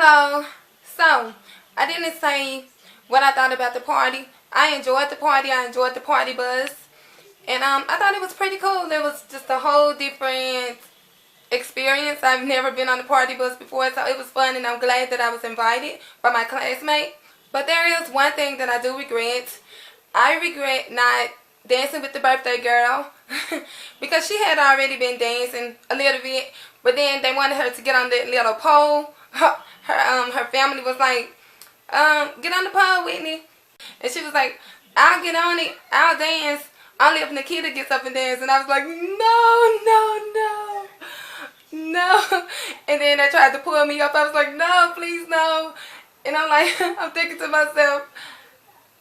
Hello. So, I didn't say what I thought about the party. I enjoyed the party. I enjoyed the party bus. And I thought it was pretty cool. It was just a whole different experience. I've never been on a party bus before, so it was fun, and I'm glad that I was invited by my classmate. But there is one thing that I do regret. I regret not dancing with the birthday girl because she had already been dancing a little bit, but then they wanted her to get on that little pole. Her family was like, get on the pole, Whitney. And she was like, I'll get on it, I'll dance, only if Naketa gets up and dance. And I was like, no. And then they tried to pull me up. I was like, no, please, no. And I'm like, I'm thinking to myself,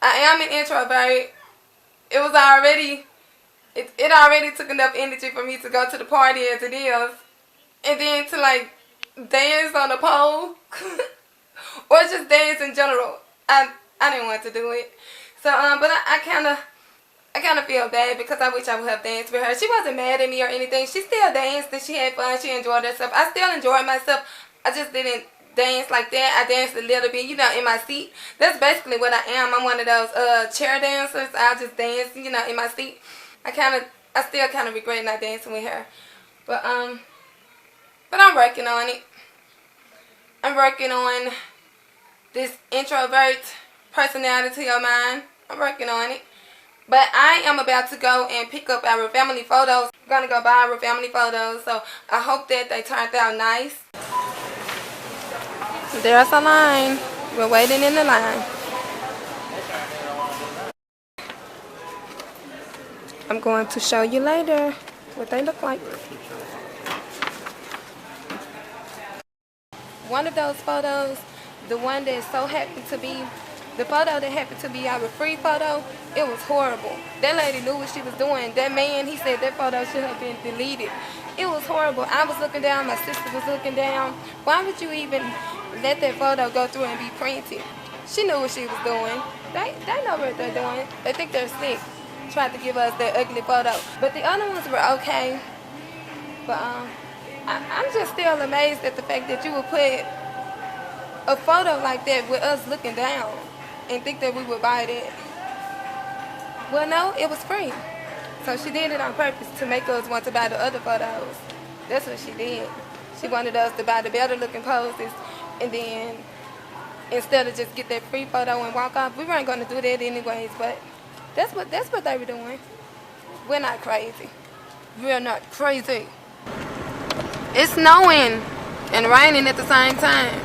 I am an introvert. It was already, it already took enough energy for me to go to the party as it is. And then to like dance on a pole or just dance in general. I didn't want to do it. So but I kind of feel bad because I wish I would have danced with her. She wasn't mad at me or anything. She still danced and she had fun. She enjoyed herself. I still enjoyed myself. I just didn't dance like that. I danced a little bit, in my seat. That's basically what I am. I'm one of those chair dancers. I'll just dance, in my seat. I still kind of regret not dancing with her. But I'm working on it. I'm working on this introvert personality of mine. I'm working on it. But I am about to go and pick up our family photos. I'm going to go buy our family photos. So I hope that they turned out nice. There's a line. We're waiting in the line. I'm going to show you later what they look like. One of those photos, the one that so happened to be, the photo that happened to be our free photo, it was horrible. That lady knew what she was doing. That man, he said that photo should have been deleted. It was horrible. I was looking down, my sister was looking down. Why would you even let that photo go through and be printed? She knew what she was doing. They know what they're doing. They think they're slick. Tried to give us that ugly photo. But the other ones were okay. But I'm just still amazed at the fact that you would put a photo like that with us looking down and think that we would buy that. Well, no, it was free. So she did it on purpose to make us want to buy the other photos. That's what she did. She wanted us to buy the better looking poses, and then instead of just get that free photo and walk off, we weren't going to do that anyways, but that's what they were doing. We're not crazy. We're not crazy. It's snowing and raining at the same time.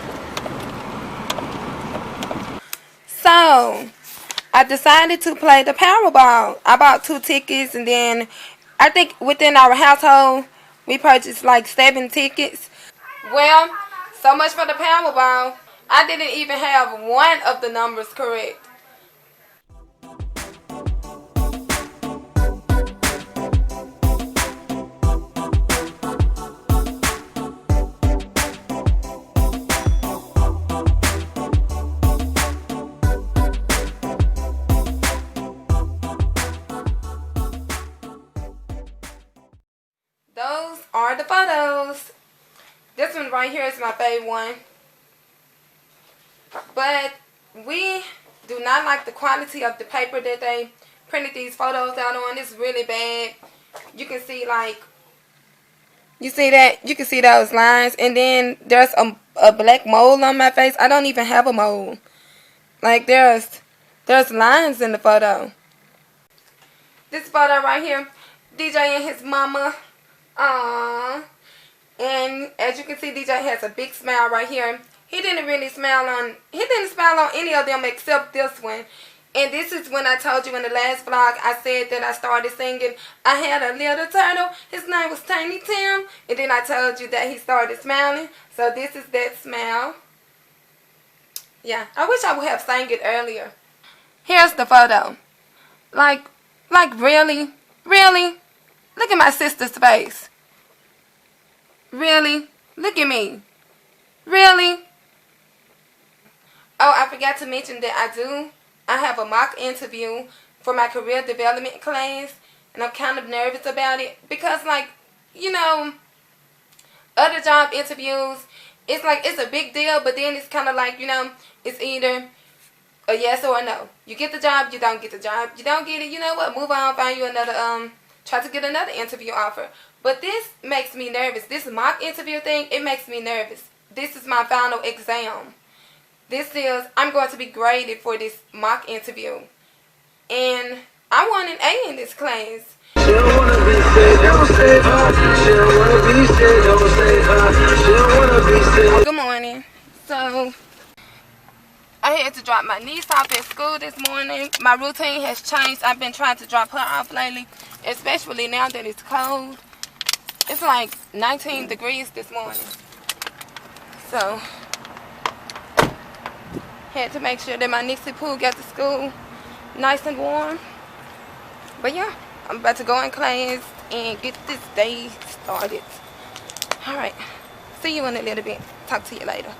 So, I decided to play the Powerball. I bought 2 tickets, and then I think within our household, we purchased like 7 tickets. Well, so much for the Powerball. I didn't even have one of the numbers correct. Those are the photos. This one right here is my favorite one. But we do not like the quality of the paper that they printed these photos out on. It's really bad. You can see you see that? You can see those lines. And then there's a black mole on my face. I don't even have a mole. Like there's lines in the photo. This photo right here, DJ and his mama. And as you can see, DJ has a big smile right here. He didn't smile on any of them except this one. And this is when I told you in the last vlog, I said that I started singing. I had a little turtle. His name was Tiny Tim. And then I told you that he started smiling. So this is that smile. Yeah, I wish I would have sang it earlier. Here's the photo. Like really? Really? Look at my sister's face. Really? Look at me. Really? Oh, I forgot to mention that I have a mock interview for my career development class, and I'm kind of nervous about it because, other job interviews, it's like it's a big deal, but then it's kind of like, you know, it's either a yes or a no. You get the job, you don't get the job. You don't get it, you know what, move on, find you another, try to get another interview offer. But this makes me nervous. This mock interview thing, it makes me nervous. This is my final exam. This is, I'm going to be graded for this mock interview. And I want an A in this class. She don't wanna be safe, don't save her. She don't wanna be safe, don't save her. She don't wanna be safe. Good morning. So, I had to drop my niece off at school this morning. My routine has changed. I've been trying to drop her off lately, especially now that it's cold. It's like 19 degrees this morning. So, had to make sure that my Nixie pool got to school nice and warm. But yeah, I'm about to go in class and get this day started. Alright, see you in a little bit. Talk to you later.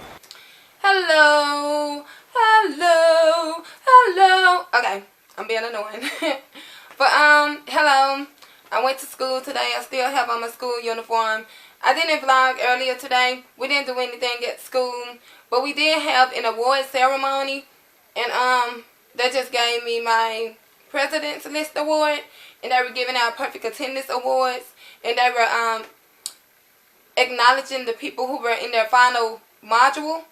Hello, hello, hello. Okay, I'm being annoying. But hello. I went to school today. I still have on my school uniform. I didn't vlog earlier today. We didn't do anything at school, but we did have an award ceremony, and they just gave me my President's List award, and they were giving out perfect attendance awards, and they were acknowledging the people who were in their final module.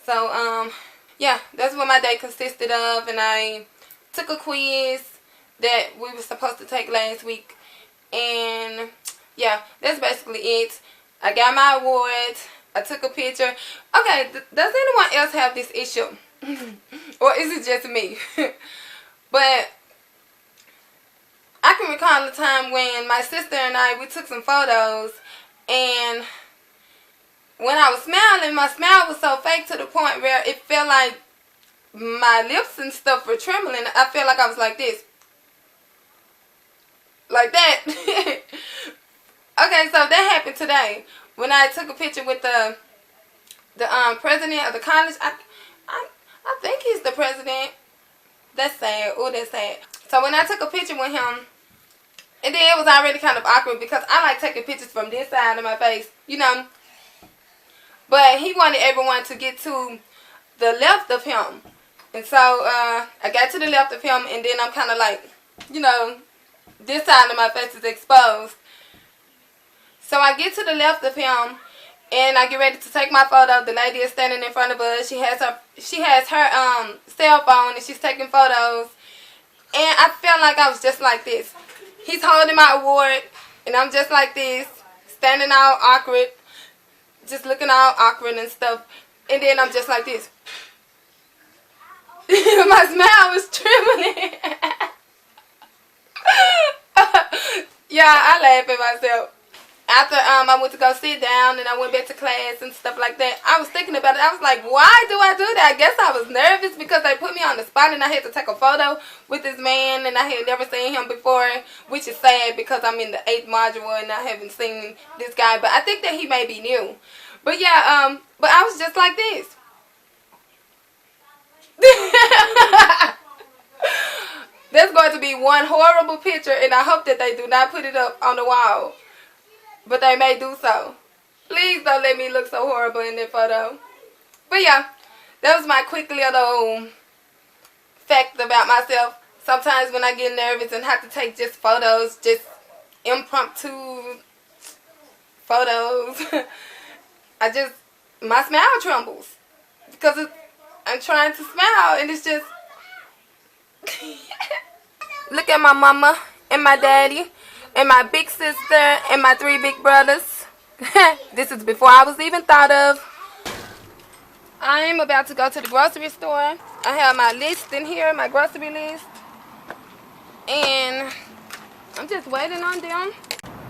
So yeah, that's what my day consisted of, and I took a quiz that we were supposed to take last week, and yeah, that's basically it. I got my award. I took a picture. Okay, does anyone else have this issue? Or is it just me? But I can recall a time when my sister and I, we took some photos, and when I was smiling, my smile was so fake to the point where it felt like my lips and stuff were trembling. I felt like I was like this. Like that. Okay, so that happened today when I took a picture with the president of the college. I think he's the president. That's sad. Oh, that's sad. So when I took a picture with him, and then it was already kind of awkward because I like taking pictures from this side of my face, you know. But he wanted everyone to get to the left of him, and so I got to the left of him, and then I'm kind of like, you know, this side of my face is exposed. So I get to the left of him, and I get ready to take my photo. The lady is standing in front of us. She has her cell phone, and she's taking photos. And I felt like I was just like this. He's holding my award, and I'm just like this, standing all awkward, just looking all awkward and stuff. And then I'm just like this. My smile was trembling. Yeah, I laugh at myself. After I went to go sit down and I went back to class and stuff like that, I was thinking about it. I was like, why do I do that? I guess I was nervous because they put me on the spot and I had to take a photo with this man, and I had never seen him before, which is sad because I'm in the 8th module and I haven't seen this guy. But I think that he may be new. But yeah, but I was just like this. There's going to be one horrible picture, and I hope that they do not put it up on the wall. But they may do so. Please don't let me look so horrible in that photo. But yeah, that was my quick little fact about myself. Sometimes when I get nervous and have to take just photos, just impromptu photos, my smile trembles. Because I'm trying to smile, and it's just... Look at my mama and my daddy and my big sister and my 3 big brothers. This is before I was even thought of. I'm about to go to the grocery store. I have my list in here, my grocery list. And I'm just waiting on them.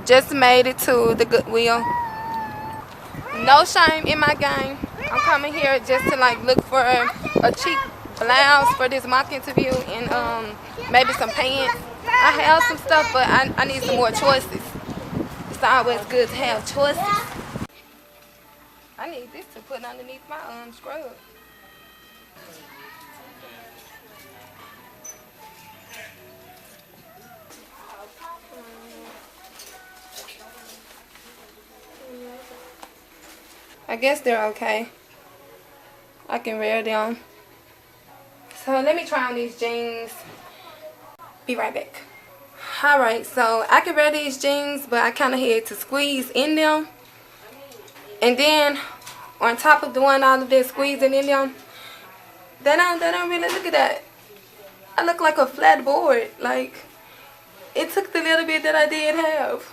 Just made it to the Goodwill. No shame in my game. I'm coming here just to like look for a cheap blouse for this mock interview, and maybe some pants. I have some stuff, but I need some more choices. It's always good to have choices. I need this to put underneath my scrub. I guess they're okay. I can wear them. So let me try on these jeans. Be right back. Alright, so I can wear these jeans, but I kind of had to squeeze in them. And then, on top of doing all of this squeezing in them, they don't really look at that. I look like a flat board. Like, it took the little bit that I did have.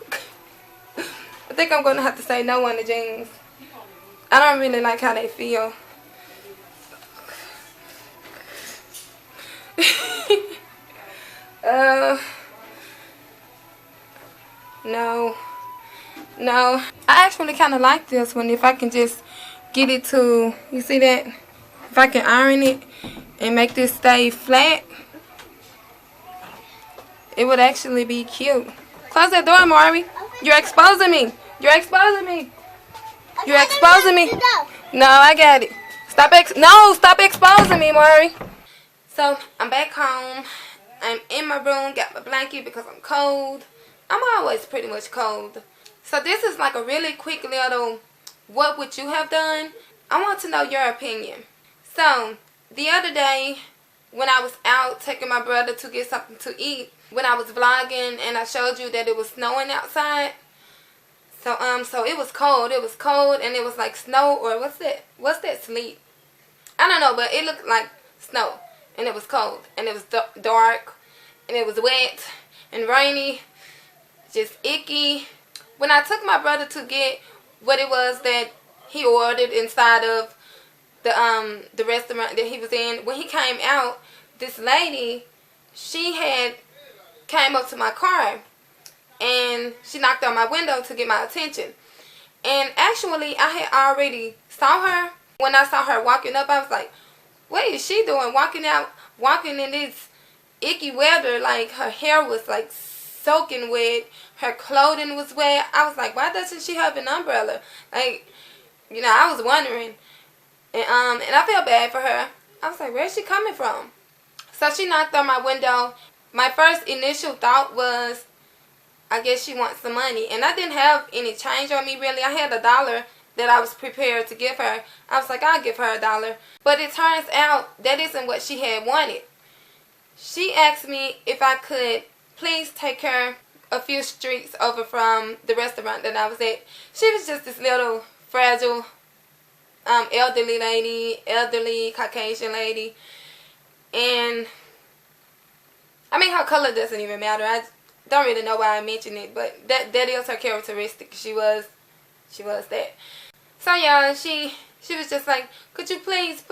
I think I'm going to have to say no on the jeans. I don't really like how they feel. No. I actually kind of like this one. If I can just get it to, you see that? If I can iron it and make this stay flat, it would actually be cute. Close that door, Maury. You're exposing me. You're exposing me. You're exposing me. No, I got it. Stop exposing me, Maury. So, I'm back home. I'm in my room, got my blanket because I'm cold. I'm always pretty much cold. So, this is like a really quick little, what would you have done? I want to know your opinion. So, the other day, when I was out taking my brother to get something to eat, when I was vlogging and I showed you that it was snowing outside. So, it was cold. It was cold and it was like snow, or what's that, sleet? I don't know, but it looked like snow. And it was cold, and it was dark, and it was wet and rainy, just icky. When I took my brother to get what it was that he ordered inside of the restaurant that he was in, when he came out, this lady, she had came up to my car, and she knocked on my window to get my attention. And actually, I had already saw her. When I saw her walking up, I was like, what is she doing walking in this icky weather? Like, her hair was like soaking wet, her clothing was wet. I was like, why doesn't she have an umbrella? Like, you know, I was wondering. And I felt bad for her. I was like, where's she coming from? So she knocked on my window. My first initial thought was, I guess she wants some money. And I didn't have any change on me, really. I had $1 that I was prepared to give her. I was like, I'll give her $1. But it turns out that isn't what she had wanted. She asked me if I could please take her a few streets over from the restaurant that I was at. She was just this little fragile elderly Caucasian lady. And I mean, her color doesn't even matter. I don't really know why I mentioned it, but that is her characteristic. She was that. So yeah, she was just like, could you please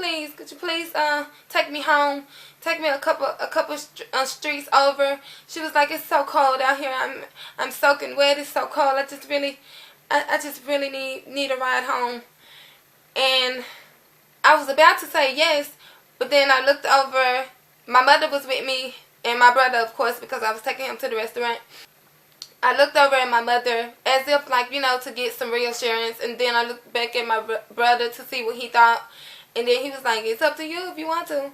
take me home, take me a couple streets over. She was like, it's so cold out here. I'm soaking wet. It's so cold. I just really need a ride home. And I was about to say yes, but then I looked over. My mother was with me, and my brother, of course, because I was taking him to the restaurant. I looked over at my mother as if, like, you know, to get some reassurance. And then I looked back at my brother to see what he thought. And then he was like, it's up to you if you want to.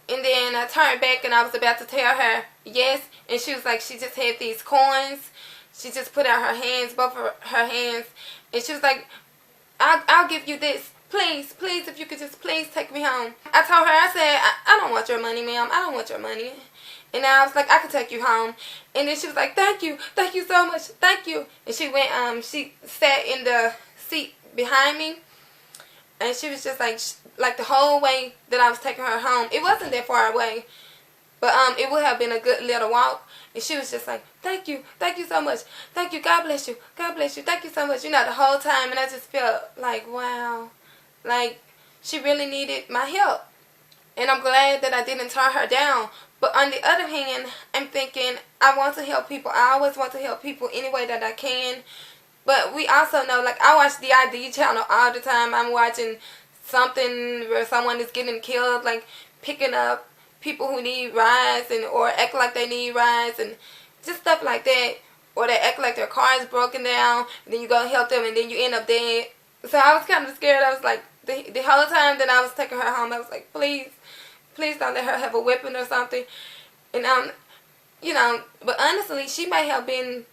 And then I turned back and I was about to tell her yes. And she was like, she just had these coins. She just put out her hands, both of her hands. And she was like, I'll give you this. Please, if you could just please take me home. I told her, I said, I don't want your money, ma'am. I don't want your money. And I was like, I can take you home. And then she was like, thank you so much, thank you. And she went, she sat in the seat behind me. And she was just like the whole way that I was taking her home. It wasn't that far away, but it would have been a good little walk. And she was just like, thank you so much, thank you, God bless you, thank you so much. You know, the whole time. And I just felt like, wow, like she really needed my help. And I'm glad that I didn't turn her down. But on the other hand, I'm thinking, I want to help people. I always want to help people any way that I can. But we also know, like, I watch the ID channel all the time. I'm watching something where someone is getting killed, like picking up people who need rides or act like they need rides and just stuff like that. Or they act like their car is broken down, and then you go help them and then you end up dead. So I was kind of scared. I was like, the whole time that I was taking her home, I was like, please don't let her have a weapon or something. And you know, but honestly, she may have been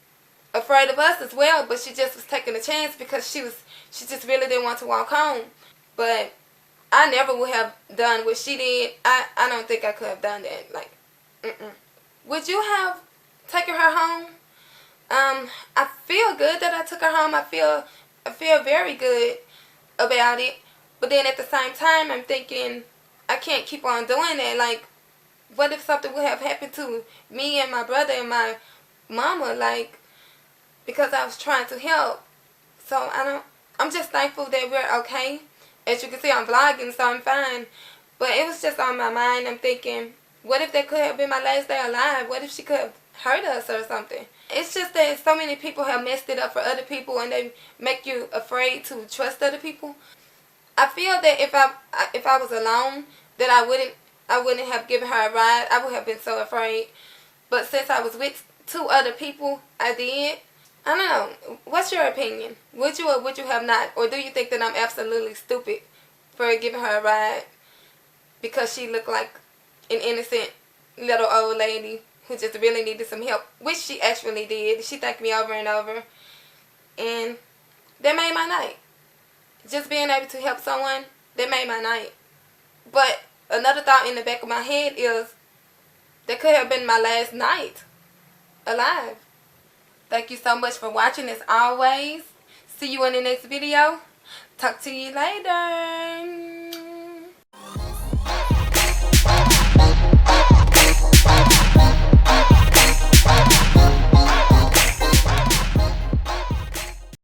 afraid of us as well, but she just was taking a chance because she just really didn't want to walk home. But I never would have done what she did. I don't think I could have done that. Like, Would you have taken her home? I feel good that I took her home. I feel very good about it. But then at the same time, I'm thinking I can't keep on doing that. Like, what if something would have happened to me and my brother and my mama? Like, because I was trying to help. So I'm just thankful that we're okay. As you can see, I'm vlogging, so I'm fine. But it was just on my mind. I'm thinking, what if that could have been my last day alive? What if she could have hurt us or something? It's just that so many people have messed it up for other people, and they make you afraid to trust other people. I feel that if I was alone, that I wouldn't have given her a ride. I would have been so afraid. But since I was with 2 other people, I did. I don't know. What's your opinion? Would you or would you have not? Or do you think that I'm absolutely stupid for giving her a ride because she looked like an innocent little old lady who just really needed some help, which she actually did. She thanked me over and over, and that made my night. Just being able to help someone, that made my night. But another thought in the back of my head is, that could have been my last night alive. Thank you so much for watching as always. See you in the next video. Talk to you later.